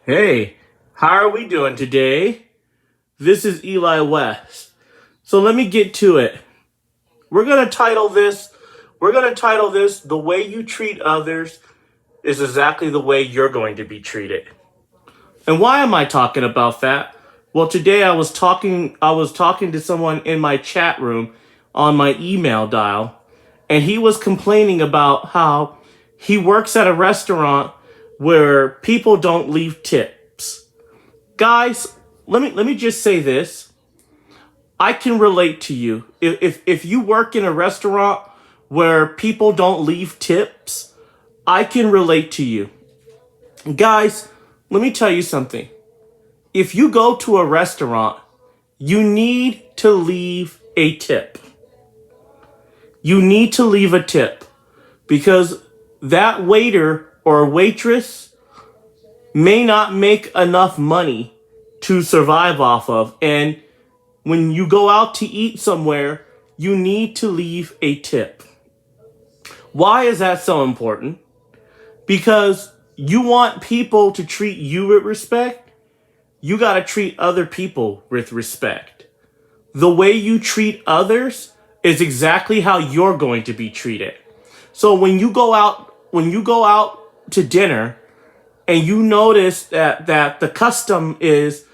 Hey, how are we doing today? This is Eli West. So let me get to it. We're going to title this The Way You Treat Others is Exactly the Way You're Going to Be Treated. And why am I talking about that? Well, today I was talking to someone in my chat room on my email dial, and he was complaining about how he works at a restaurant where people don't leave tips. Guys, let me just say this. I can relate to you. If you work in a restaurant where people don't leave tips, I can relate to you. Guys, let me tell you something. If you go to a restaurant, you need to leave a tip. You need to leave a tip because that waiter or waitress may not make enough money to survive off of. And when you go out to eat somewhere, you need to leave a tip. Why is that so important? Because you want people to treat you with respect. You got to treat other people with respect. The way you treat others is exactly how you're going to be treated. So when you go out to dinner and you notice that the custom is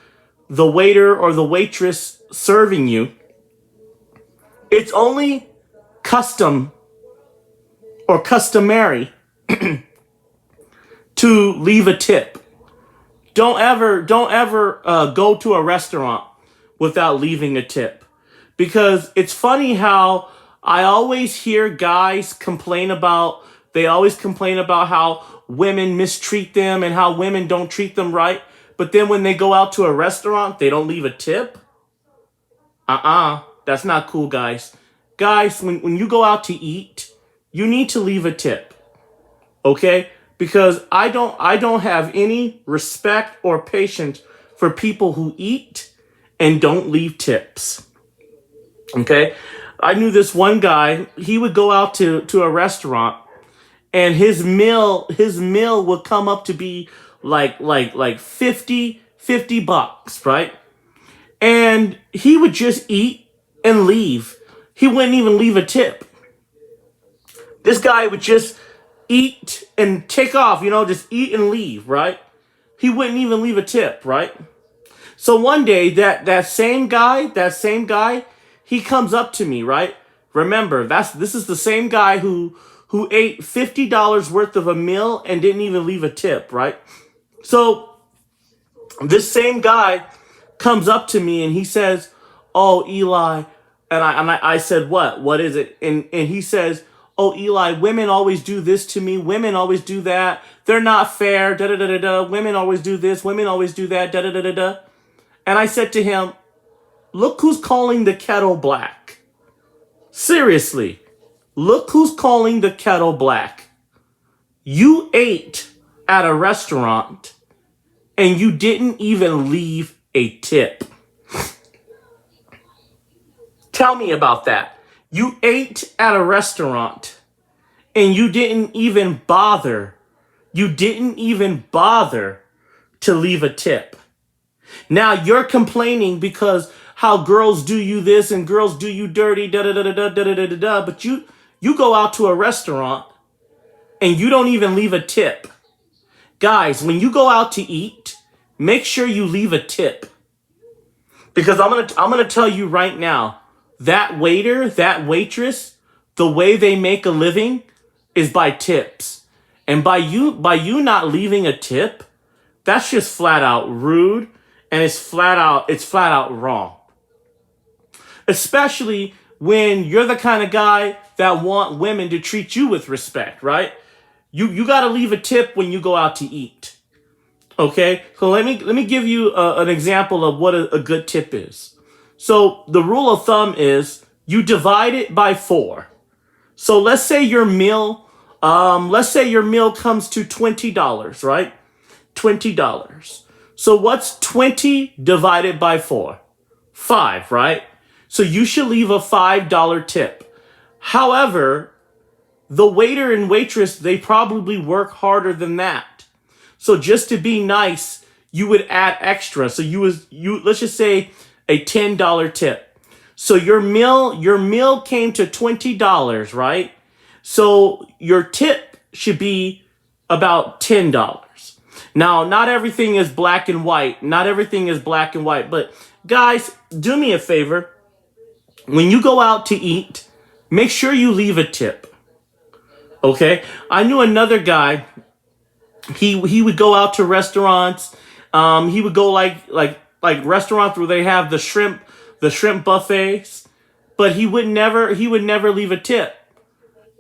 the waiter or the waitress serving you, it's only custom or customary to leave a tip. Don't ever go to a restaurant without leaving a tip. Because it's funny how I always hear guys complain about how women mistreat them and how women don't treat them right. But then when they go out to a restaurant, they don't leave a tip. That's not cool, guys. Guys, when you go out to eat, you need to leave a tip. Okay? Because I don't have any respect or patience for people who eat and don't leave tips. Okay? I knew this one guy, he would go out to a restaurant and his meal would come up to be like 50 bucks, right? And he would just eat and leave. He wouldn't even leave a tip. This guy would just eat and take off, just eat and leave, right? He wouldn't even leave a tip, right? So one day that same guy, he comes up to me, right? Remember, this is the same guy who ate $50 worth of a meal and didn't even leave a tip, right? So this same guy comes up to me and he says, "Oh, Eli," and I said, "What? What is it?" And he says, "Oh, Eli, women always do this to me. Women always do that. They're not fair. Da da da da da. Women always do this. Women always do that. Da da da da da." And I said to him, "Look who's calling the kettle black. Seriously, look who's calling the kettle black. You ate at a restaurant and you didn't even leave a tip. Tell me about that. You ate at a restaurant and you didn't even bother. You didn't even bother to leave a tip. Now you're complaining because how girls do you this and girls do you dirty, da da da da da da da da da. But you go out to a restaurant and you don't even leave a tip. Guys, when you go out to eat, make sure you leave a tip. Because I'm gonna tell you right now, that waiter, that waitress, the way they make a living is by tips. And by you not leaving a tip, that's just flat out rude and it's flat out wrong. Especially when you're the kind of guy that want women to treat you with respect, right? You got to leave a tip when you go out to eat. Okay? So let me give you an example of what a good tip is. So the rule of thumb is you divide it by 4. So let's say your meal comes to $20, right? $20. So what's 20 divided by 4? 5, right? So you should leave a $5 tip. However, the waiter and waitress, they probably work harder than that. So just to be nice, you would add extra. So let's just say a $10 tip. So your meal came to $20, right? So your tip should be about $10. Now, not everything is black and white. Not everything is black and white. But guys, do me a favor. When you go out to eat, make sure you leave a tip. Okay? I knew another guy. He would go out to restaurants. He would go like restaurants where they have the shrimp buffets, but he would never leave a tip.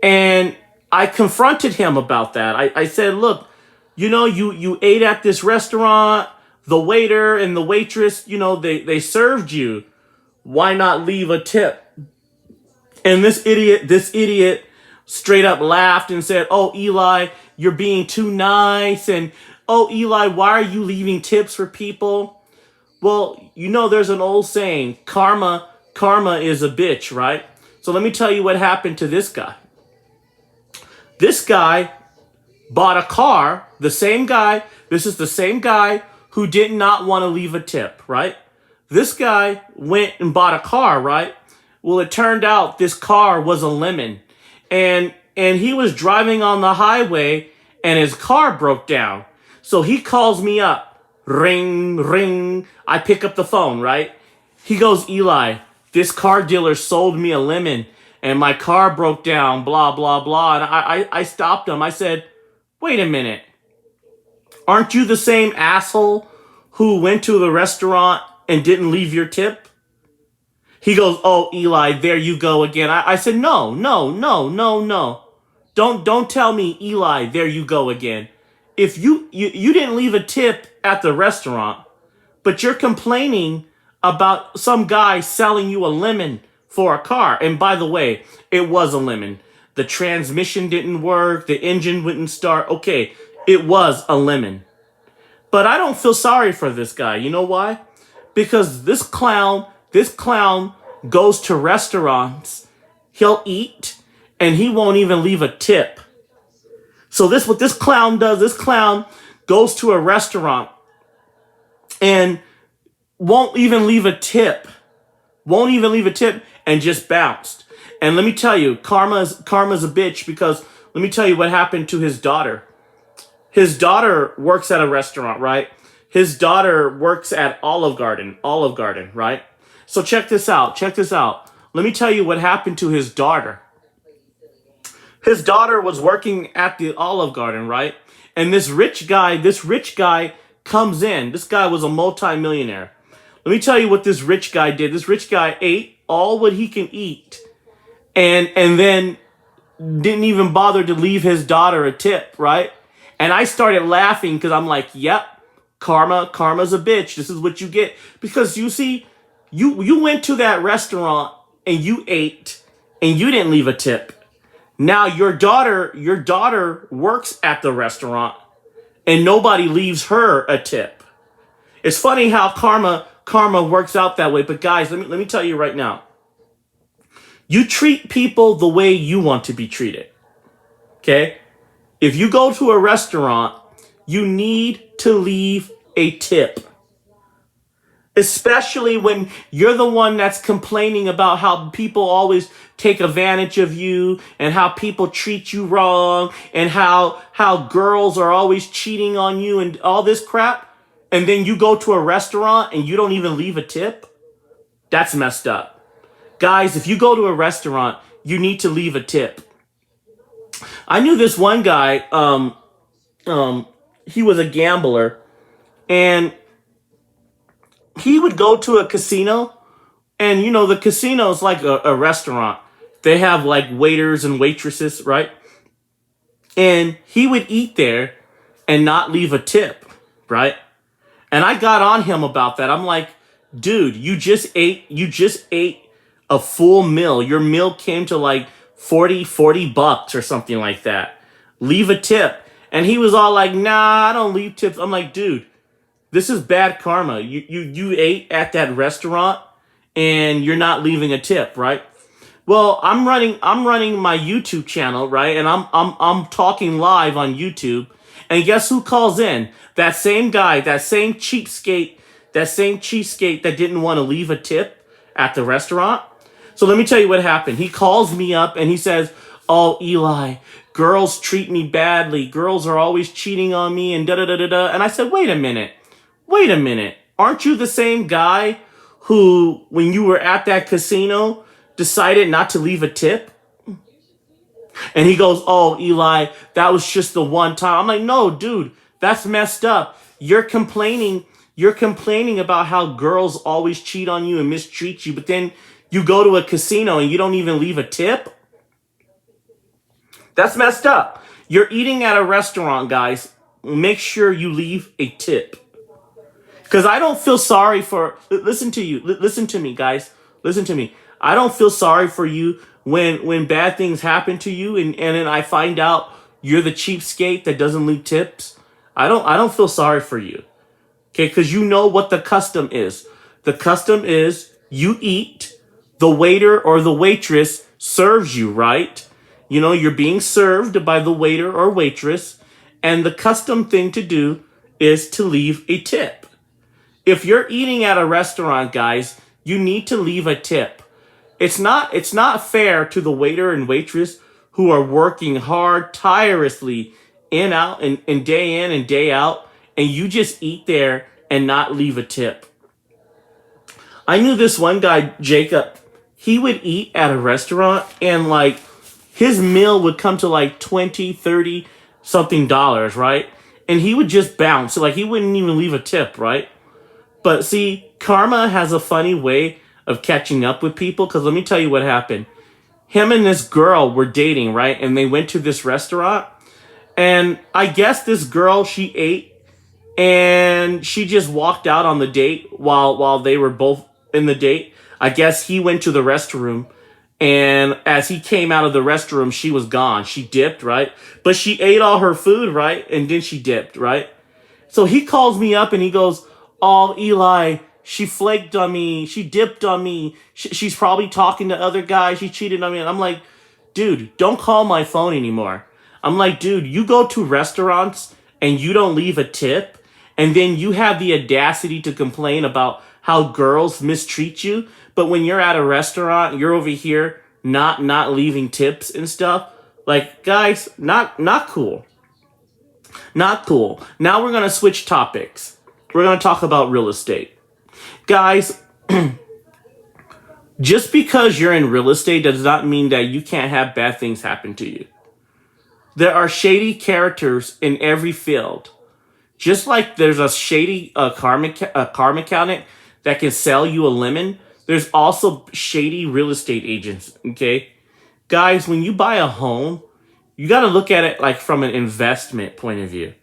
And I confronted him about that. I said, look, you ate at this restaurant, the waiter and the waitress, they served you. Why not leave a tip? And this idiot straight up laughed and said, oh, Eli, you're being too nice. And, oh, Eli, why are you leaving tips for people? Well, there's an old saying, karma is a bitch, right? So let me tell you what happened to this guy. This guy bought a car, this is the same guy who did not want to leave a tip, right? This guy went and bought a car, right? Well, it turned out this car was a lemon. And he was driving on the highway and his car broke down. So he calls me up. Ring, ring. I pick up the phone, right? He goes, Eli, this car dealer sold me a lemon and my car broke down, blah, blah, blah. And I stopped him. I said, wait a minute. Aren't you the same asshole who went to the restaurant and didn't leave your tip? He goes, oh, Eli, there you go again. I said, no. Don't tell me, Eli, there you go again. If you didn't leave a tip at the restaurant, but you're complaining about some guy selling you a lemon for a car. And by the way, it was a lemon. The transmission didn't work. The engine wouldn't start. Okay, it was a lemon. But I don't feel sorry for this guy. You know why? Because this clown goes to restaurants. He'll eat and he won't even leave a tip. So what this clown does, this clown goes to a restaurant and won't even leave a tip. And just bounced. And let me tell you, karma's a bitch, because let me tell you what happened to his daughter. His daughter works at a restaurant, right? His daughter works at Olive Garden, right? So check this out. Let me tell you what happened to his daughter. His daughter was working at the Olive Garden, right? And this rich guy comes in. This guy was a multimillionaire. Let me tell you what this rich guy did. This rich guy ate all what he can eat and then didn't even bother to leave his daughter a tip, right? And I started laughing because I'm like, yep, karma's a bitch. This is what you get. Because you see, you went to that restaurant and you ate and you didn't leave a tip. Now your daughter works at the restaurant and nobody leaves her a tip. It's funny how karma works out that way. But guys, let me tell you right now. You treat people the way you want to be treated. Okay? If you go to a restaurant, you need to leave a tip. Especially when you're the one that's complaining about how people always take advantage of you and how people treat you wrong and how girls are always cheating on you and all this crap. And then you go to a restaurant and you don't even leave a tip. That's messed up. Guys, if you go to a restaurant, you need to leave a tip. I knew this one guy, he was a gambler, and he would go to a casino, and the casino is like a restaurant. They have like waiters and waitresses, right? And he would eat there and not leave a tip, right? And I got on him about that. I'm like, dude, you just ate a full meal. Your meal came to like $40 or something like that. Leave a tip. And he was all like, nah, I don't leave tips. I'm like, dude, this is bad karma. You ate at that restaurant and you're not leaving a tip, right? Well, I'm running my YouTube channel, right? And I'm talking live on YouTube. And guess who calls in? That same guy, that same cheapskate that didn't want to leave a tip at the restaurant. So let me tell you what happened. He calls me up and he says, "Oh, Eli, girls treat me badly. Girls are always cheating on me and da-da-da-da-da." And I said, wait a minute. Aren't you the same guy who, when you were at that casino, decided not to leave a tip? And he goes, "Oh, Eli, that was just the one time." I'm like, "No, dude, that's messed up. You're complaining about how girls always cheat on you and mistreat you, but then you go to a casino and you don't even leave a tip? That's messed up. You're eating at a restaurant, guys. Make sure you leave a tip." Because I don't feel sorry for, listen to me, guys. Listen to me. I don't feel sorry for you when bad things happen to you and then I find out you're the cheapskate that doesn't leave tips. I don't feel sorry for you. Okay, because you know what the custom is. The custom is you eat, the waiter or the waitress serves you, right? You know, you're being served by the waiter or waitress, and the custom thing to do is to leave a tip. If you're eating at a restaurant, guys, you need to leave a tip. It's not fair to the waiter and waitress who are working hard, tirelessly, in day in and day out, and you just eat there and not leave a tip. I knew this one guy, Jacob. He would eat at a restaurant and like his meal would come to like 20, 30 something dollars, right? And he would just bounce. So like he wouldn't even leave a tip, right? But see, karma has a funny way of catching up with people, because let me tell you what happened. Him and this girl were dating, right? And they went to this restaurant. And I guess this girl, she ate and she just walked out on the date while they were both in the date. I guess he went to the restroom, and as he came out of the restroom, she was gone. She dipped, right? But she ate all her food, right? And then she dipped, right? So he calls me up and he goes, "Oh, Eli, she flaked on me. She dipped on me. She's probably talking to other guys. She cheated on me." And I'm like, "Dude, don't call my phone anymore." I'm like, "Dude, you go to restaurants and you don't leave a tip, and then you have the audacity to complain about how girls mistreat you. But when you're at a restaurant, you're over here not leaving tips and stuff." Like, guys, not cool. Not cool. Now we're going to switch topics. We're going to talk about real estate. Guys, just because you're in real estate does not mean that you can't have bad things happen to you. There are shady characters in every field. Just like there's a shady car mechanic that can sell you a lemon, there's also shady real estate agents, okay? Guys, when you buy a home, you got to look at it like from an investment point of view.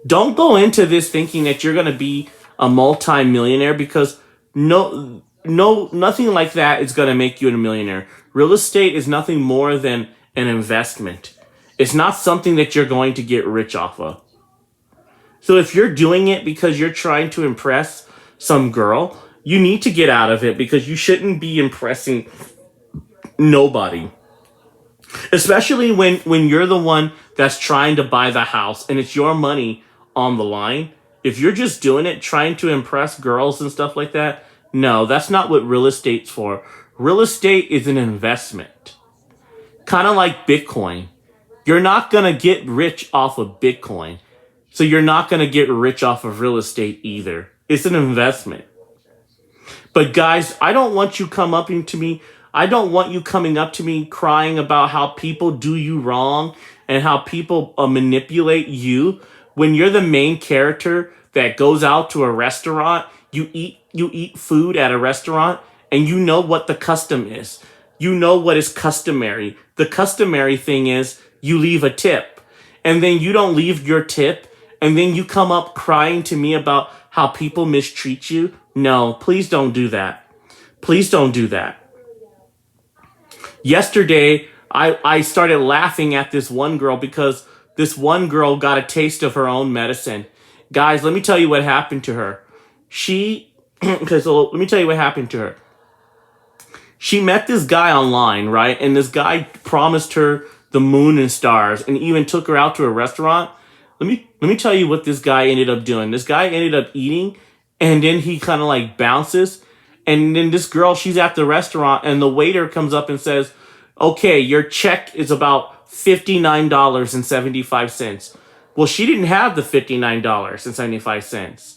Don't go into this thinking that you're going to be a multi-millionaire, because nothing like that is going to make you a millionaire. Real estate is nothing more than an investment. It's not something that you're going to get rich off of. So if you're doing it because you're trying to impress some girl, you need to get out of it, because you shouldn't be impressing nobody. Especially when you're the one that's trying to buy the house and it's your money on the line. If you're just doing it trying to impress girls and stuff like that, no, that's not what real estate's for. Real estate is an investment. Kind of like Bitcoin. You're not going to get rich off of Bitcoin. So you're not going to get rich off of real estate either. It's an investment. But guys, I don't want you coming up to me crying about how people do you wrong and how people manipulate you. When you're the main character that goes out to a restaurant, you eat food at a restaurant, and you know what the custom is. You know what is customary. The customary thing is you leave a tip, and then you don't leave your tip, and then you come up crying to me about how people mistreat you. No, please don't do that. Please don't do that. Yesterday, I started laughing at this one girl because this one girl got a taste of her own medicine. Guys, let me tell you what happened to her. Let me tell you what happened to her. She met this guy online, right? And this guy promised her the moon and stars and even took her out to a restaurant. Let Let me tell you what this guy ended up doing. This guy ended up eating, and then he kind of like bounces. And then this girl, she's at the restaurant, and the waiter comes up and says, okay, your check is about $59.75. Well, she didn't have the $59.75.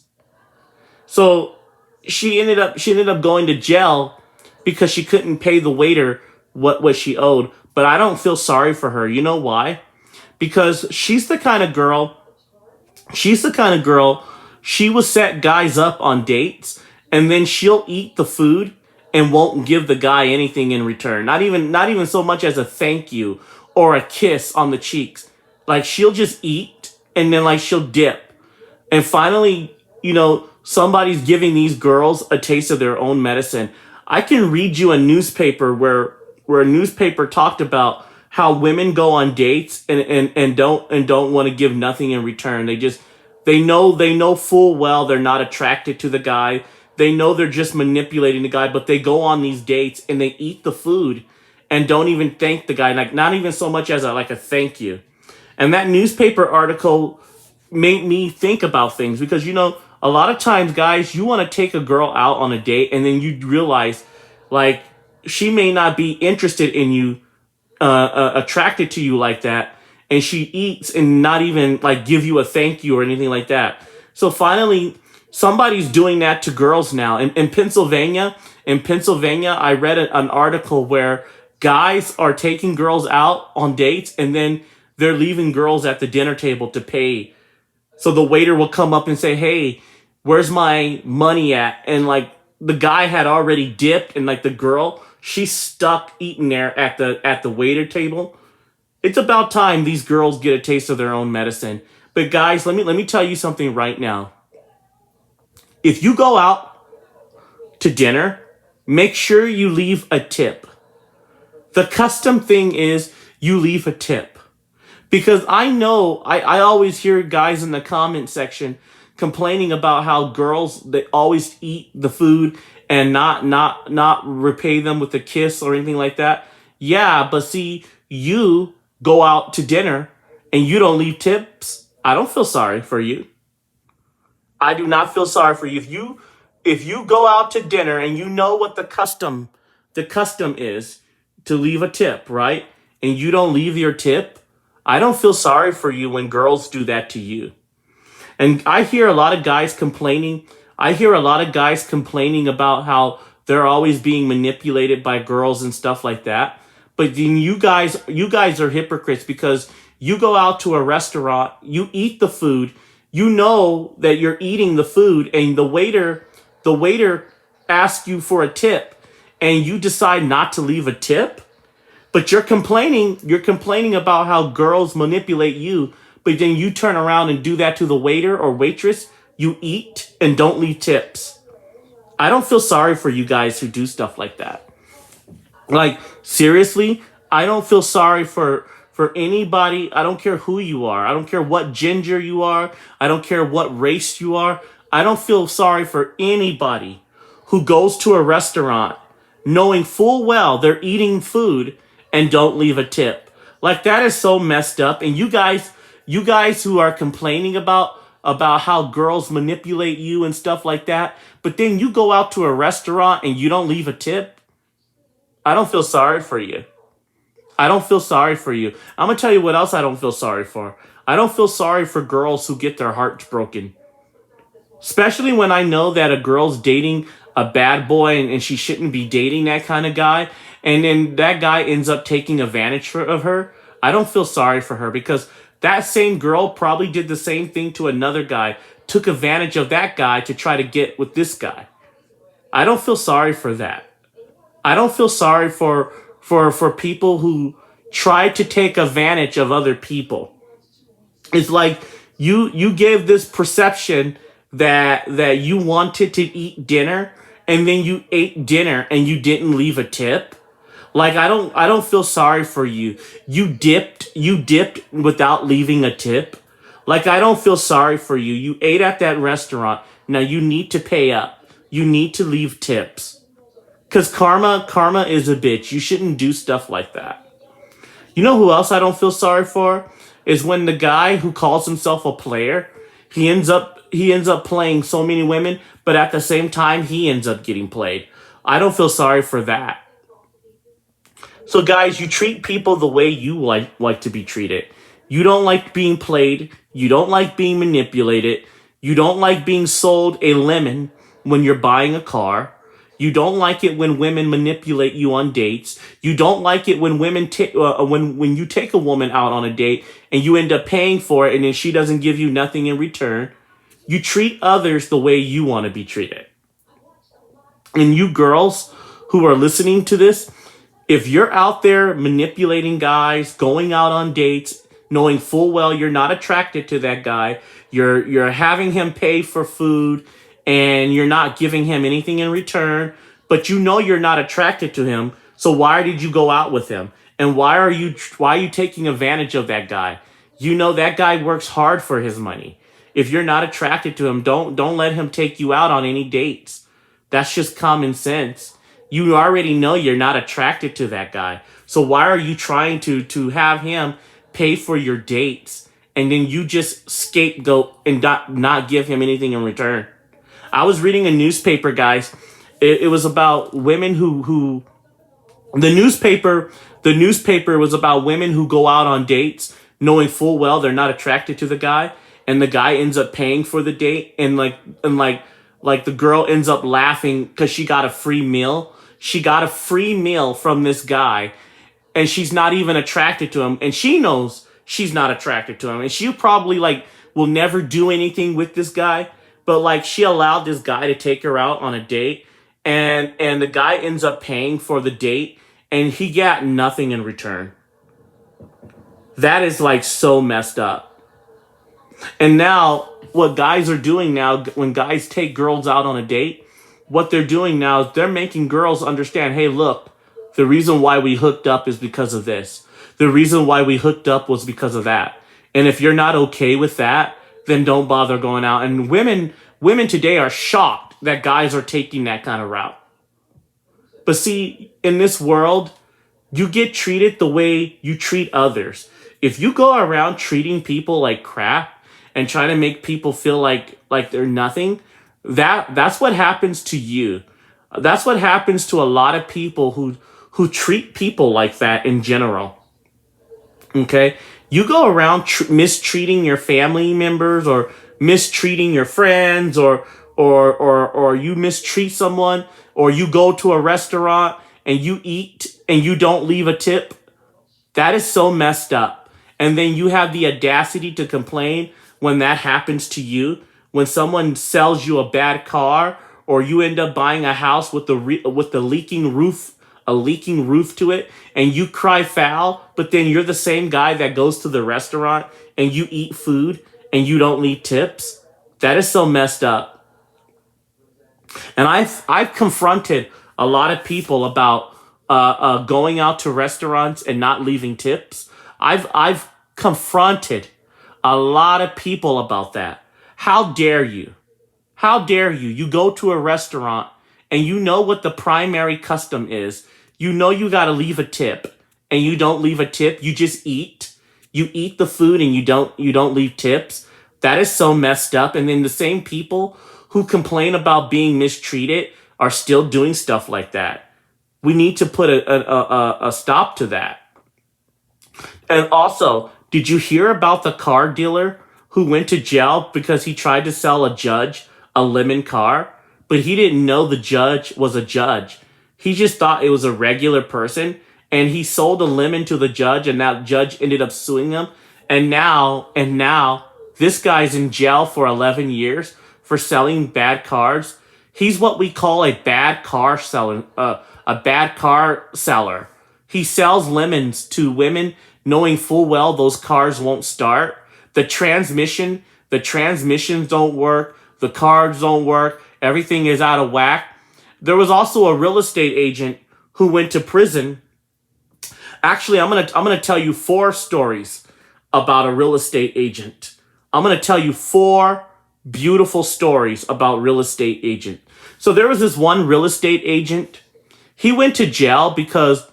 So she ended up going to jail because she couldn't pay the waiter what she owed. But I don't feel sorry for her. You know why? Because she's the kind of girl, she will set guys up on dates, and then she'll eat the food and won't give the guy anything in return. Not even so much as a thank you or a kiss on the cheeks. Like, she'll just eat, and then like she'll dip. And finally, somebody's giving these girls a taste of their own medicine. I can read you a newspaper where a newspaper talked about how women go on dates and don't want to give nothing in return. They know full well they're not attracted to the guy. They know they're just manipulating the guy, but they go on these dates and they eat the food and don't even thank the guy, like not even so much as a thank you. And that newspaper article made me think about things because, a lot of times, guys, you want to take a girl out on a date and then you realize, like, she may not be interested in you, attracted to you like that. And she eats and not even, like, give you a thank you or anything like that. So finally, somebody's doing that to girls now. In Pennsylvania, I read an article where guys are taking girls out on dates and then they're leaving girls at the dinner table to pay. So the waiter will come up and say, hey, where's my money at? And like the guy had already dipped, and like the girl, she's stuck eating there at the waiter table. It's about time these girls get a taste of their own medicine. But guys, let me tell you something right now. If you go out to dinner, make sure you leave a tip. The custom thing is you leave a tip. Because I know, I always hear guys in the comment section complaining about how girls, they always eat the food and not repay them with a kiss or anything like that. Yeah, but see, you go out to dinner and you don't leave tips. I don't feel sorry for you. I do not feel sorry for you. If you go out to dinner and you know what the custom is to leave a tip, right? And you don't leave your tip, I don't feel sorry for you when girls do that to you. And I hear a lot of guys complaining. About how they're always being manipulated by girls and stuff like that. But then you guys are hypocrites because you go out to a restaurant, you eat the food, you know that you're eating the food, and the waiter asks you for a tip, and you decide not to leave a tip. But you're complaining about how girls manipulate you, but then you turn around and do that to the waiter or waitress. You eat and don't leave tips. I don't feel sorry for you guys who do stuff like that. Like, seriously, I don't feel sorry for anybody. I don't care who you are. I don't care what gender you are. I don't care what race you are. I don't feel sorry for anybody who goes to a restaurant knowing full well they're eating food and don't leave a tip. Like, that is so messed up. And you guys who are complaining about how girls manipulate you and stuff like that, but then you go out to a restaurant and you don't leave a tip, I don't feel sorry for you. I'm going to tell you what else I don't feel sorry for. I don't feel sorry for girls who get their hearts broken. Especially when I know that a girl's dating a bad boy and she shouldn't be dating that kind of guy, and then that guy ends up taking advantage of her. I don't feel sorry for her because that same girl probably did the same thing to another guy, took advantage of that guy to try to get with this guy. I don't feel sorry for that. I don't feel sorry for people who try to take advantage of other people. It's like you gave this perception that you wanted to eat dinner, and then you ate dinner and you didn't leave a tip. Like, I don't feel sorry for you. You dipped without leaving a tip. Like, I don't feel sorry for you. You ate at that restaurant. Now you need to pay up. You need to leave tips. Cause karma is a bitch. You shouldn't do stuff like that. You know who else I don't feel sorry for? is when the guy who calls himself a player, he ends up playing so many women, but at the same time he ends up getting played. I don't feel sorry for that. So guys, you treat people the way you like to be treated. You don't like being played, you don't like being manipulated, you don't like being sold a lemon when you're buying a car. You don't like it when women manipulate you on dates. You don't like it when when you take a woman out on a date and you end up paying for it and then she doesn't give you nothing in return. You treat others the way you want to be treated. And you girls who are listening to this, if you're out there manipulating guys, going out on dates, knowing full well you're not attracted to that guy, you're having him pay for food and you're not giving him anything in return, but you know you're not attracted to him, so why did you go out with him? And why are you taking advantage of that guy? You know that guy works hard for his money. If you're not attracted to him, don't let him take you out on any dates. That's just common sense. You already know you're not attracted to that guy. So why are you trying to have him pay for your dates and then you just scapegoat and not give him anything in return? I was reading a newspaper, guys. It was about women who the newspaper was about women who go out on dates knowing full well they're not attracted to the guy, and the guy ends up paying for the date, and like the girl ends up laughing because she got a free meal. She got a free meal from this guy, and she's not even attracted to him, and she knows she's not attracted to him, and she probably like will never do anything with this guy, but like she allowed this guy to take her out on a date, and the guy ends up paying for the date, and he got nothing in return. That is like so messed up. And now what guys are doing now, when guys take girls out on a date, what they're doing now is they're making girls understand, hey, look, the reason why we hooked up is because of this. The reason why we hooked up was because of that. And if you're not okay with that, then don't bother going out. And women today are shocked that guys are taking that kind of route. But see, in this world, you get treated the way you treat others. If you go around treating people like crap and trying to make people feel like they're nothing, that's what happens to you. That's what happens to a lot of people who treat people like that in general. Okay? You go around mistreating your family members or mistreating your friends or you mistreat someone, or you go to a restaurant and you eat and you don't leave a tip. That is so messed up. And then you have the audacity to complain when that happens to you, when someone sells you a bad car, or you end up buying a house with the leaking roof, a leaking roof to it, and you cry foul, but then you're the same guy that goes to the restaurant and you eat food and you don't leave tips. That is so messed up. And I've confronted a lot of people about going out to restaurants and not leaving tips. I've confronted a lot of people about that. How dare you? How dare you? You go to a restaurant and you know what the primary custom is. You know you got to leave a tip, and you don't leave a tip. You just eat. You eat the food and you don't leave tips. That is so messed up. And then the same people who complain about being mistreated are still doing stuff like that. We need to put a stop to that. And also, did you hear about the car dealer who went to jail because he tried to sell a judge a lemon car, but he didn't know the judge was a judge? He just thought it was a regular person, and he sold a lemon to the judge, and that judge ended up suing him. And now this guy's in jail for 11 years for selling bad cars. He's what we call a bad car seller. He sells lemons to women knowing full well those cars won't start. The transmissions don't work. The cars don't work. Everything is out of whack. There was also a real estate agent who went to prison. Actually, I'm gonna tell you 4 stories about a real estate agent. I'm gonna tell you 4 beautiful stories about real estate agent. So there was this one real estate agent. He went to jail because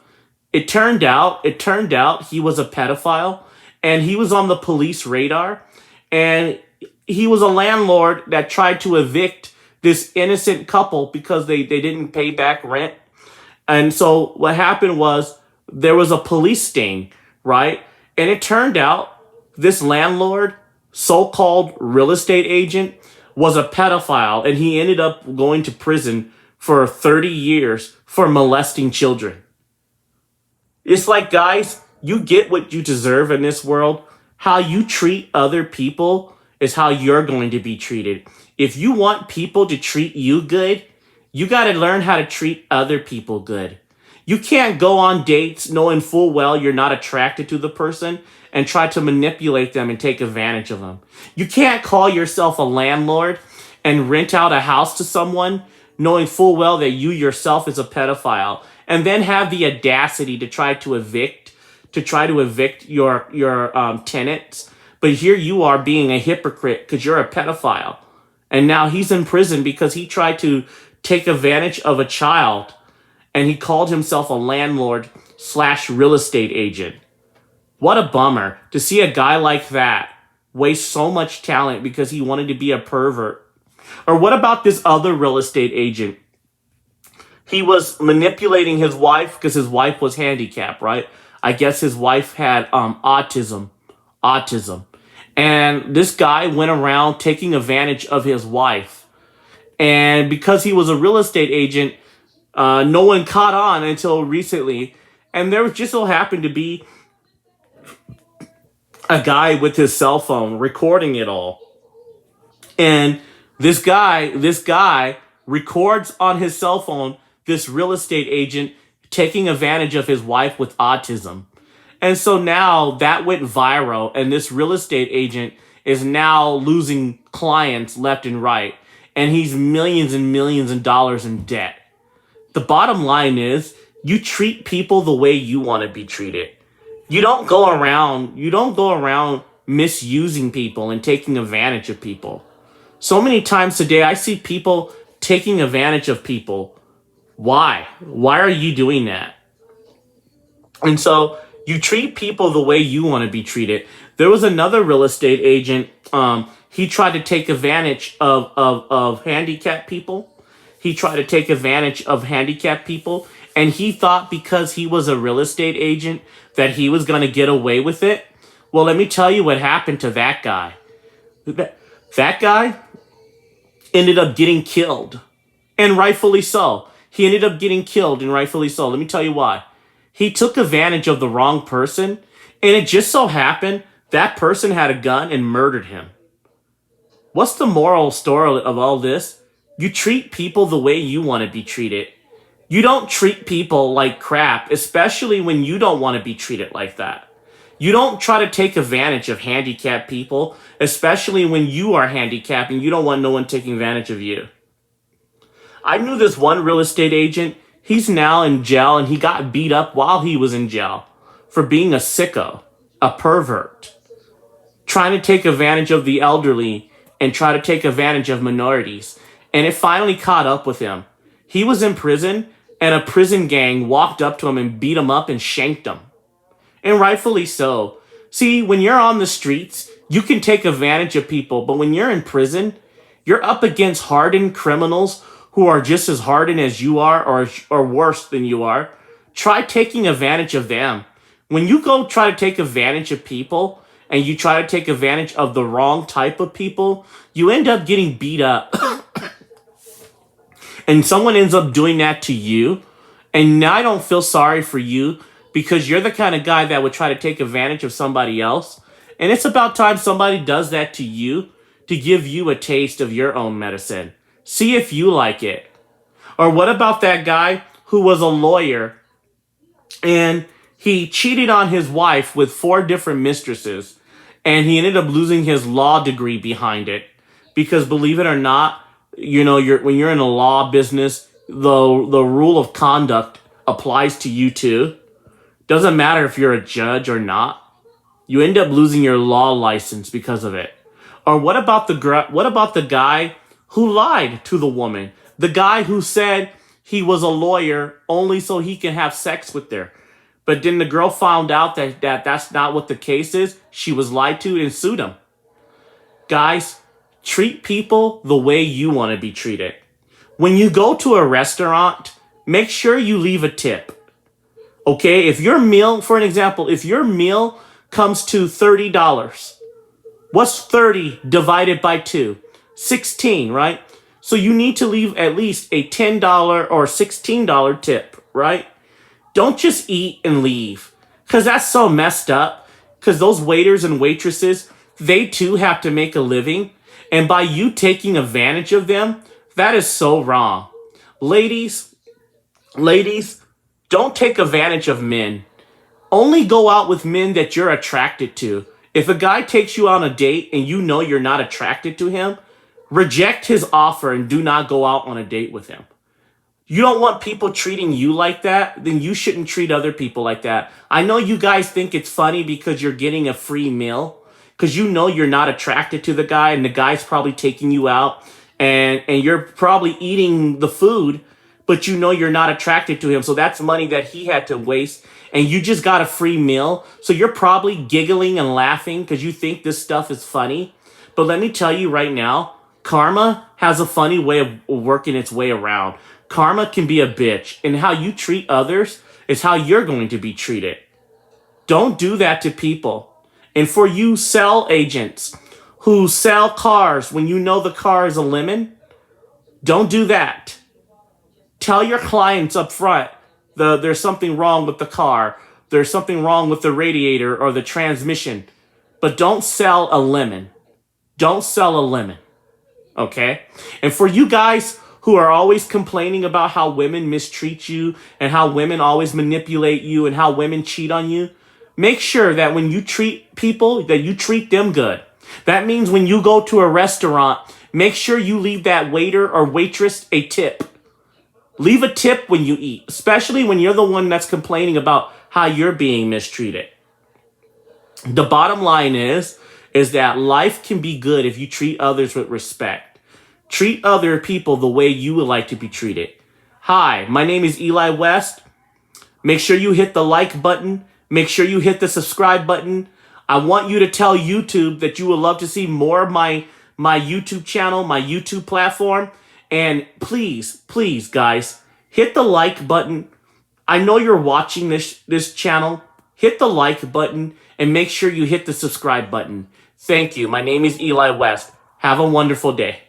it turned out he was a pedophile, and he was on the police radar, and he was a landlord that tried to evict this innocent couple because they didn't pay back rent. And so what happened was there was a police sting, right? And it turned out this landlord, so-called real estate agent, was a pedophile, and he ended up going to prison for 30 years for molesting children. It's like, guys, you get what you deserve in this world. How you treat other people is how you're going to be treated. If you want people to treat you good, you got to learn how to treat other people good. You can't go on dates knowing full well you're not attracted to the person and try to manipulate them and take advantage of them. You can't call yourself a landlord and rent out a house to someone knowing full well that you yourself is a pedophile, and then have the audacity to try to evict your tenants. But here you are being a hypocrite because you're a pedophile. And now he's in prison because he tried to take advantage of a child, and he called himself a landlord / real estate agent. What a bummer to see a guy like that waste so much talent because he wanted to be a pervert. Or what about this other real estate agent? He was manipulating his wife because his wife was handicapped, right? I guess his wife had autism. And this guy went around taking advantage of his wife. And because he was a real estate agent, no one caught on until recently. And there just so happened to be a guy with his cell phone recording it all. And this guy records on his cell phone this real estate agent taking advantage of his wife with autism. And so now that went viral, and this real estate agent is now losing clients left and right. And he's millions and millions of dollars in debt. The bottom line is, you treat people the way you want to be treated. You don't go around misusing people and taking advantage of people. So many times today, I see people taking advantage of people. Why? Why are you doing that? And so you treat people the way you want to be treated. There was another real estate agent. He tried to take advantage of handicapped people. He tried to take advantage of handicapped people. And he thought because he was a real estate agent that he was going to get away with it. Well, let me tell you what happened to that guy. That guy ended up getting killed. And rightfully so. He ended up getting killed, and rightfully so. Let me tell you why. He took advantage of the wrong person, and it just so happened that person had a gun and murdered him. What's the moral story of all this? You treat people the way you want to be treated. You don't treat people like crap, especially when you don't want to be treated like that. You don't try to take advantage of handicapped people, especially when you are handicapped and you don't want no one taking advantage of you. I knew this one real estate agent. He's now in jail, and he got beat up while he was in jail for being a sicko, a pervert, trying to take advantage of the elderly and try to take advantage of minorities. And it finally caught up with him. He was in prison, and a prison gang walked up to him and beat him up and shanked him. And rightfully so. See, when you're on the streets, you can take advantage of people, but when you're in prison, you're up against hardened criminals who are just as hardened as you are, or worse than you are. Try taking advantage of them. When you go try to take advantage of people, and you try to take advantage of the wrong type of people, you end up getting beat up. And someone ends up doing that to you, and now I don't feel sorry for you, because you're the kind of guy that would try to take advantage of somebody else. And it's about time somebody does that to you to give you a taste of your own medicine. See if you like it. Or what about that guy who was a lawyer and he cheated on his wife with 4 different mistresses, and he ended up losing his law degree behind it? Because believe it or not, you know, when you're in a law business, the rule of conduct applies to you too. Doesn't matter if you're a judge or not. You end up losing your law license because of it. Or what about the guy who lied to the woman? The guy who said he was a lawyer only so he can have sex with her. But then the girl found out that that's not what the case is. She was lied to and sued him. Guys, treat people the way you want to be treated. When you go to a restaurant, make sure you leave a tip. Okay, if your meal, for an example, if your meal comes to $30, what's 30 divided by 2? 16, right? So you need to leave at least a $10 or $16 tip, right? Don't just eat and leave, because that's so messed up, because those waiters and waitresses, they too have to make a living. And by you taking advantage of them, that is so wrong. Ladies, don't take advantage of men. Only go out with men that you're attracted to. If a guy takes you on a date and you know you're not attracted to him, reject his offer and do not go out on a date with him. You don't want people treating you like that, then you shouldn't treat other people like that. I know you guys think it's funny because you're getting a free meal, because you know you're not attracted to the guy and the guy's probably taking you out and you're probably eating the food, but you know you're not attracted to him. So that's money that he had to waste and you just got a free meal. So you're probably giggling and laughing because you think this stuff is funny. But let me tell you right now, karma has a funny way of working its way around. Karma can be a bitch, and how you treat others is how you're going to be treated. Don't do that to people. And for you sell agents who sell cars when you know the car is a lemon, don't do that. Tell your clients up front, there's something wrong with the car, there's something wrong with the radiator or the transmission, but don't sell a lemon. Don't sell a lemon. Okay? And for you guys who are always complaining about how women mistreat you and how women always manipulate you and how women cheat on you, make sure that when you treat people, that you treat them good. That means when you go to a restaurant, make sure you leave that waiter or waitress a tip. Leave a tip when you eat, especially when you're the one that's complaining about how you're being mistreated. The bottom line is that life can be good if you treat others with respect. Treat other people the way you would like to be treated. Hi, my name is Eli West. Make sure you hit the like button. Make sure you hit the subscribe button. I want you to tell YouTube that you would love to see more of my YouTube channel, my YouTube platform. And please, guys, hit the like button. I know you're watching this channel. Hit the like button and make sure you hit the subscribe button. Thank you. My name is Eli West. Have a wonderful day.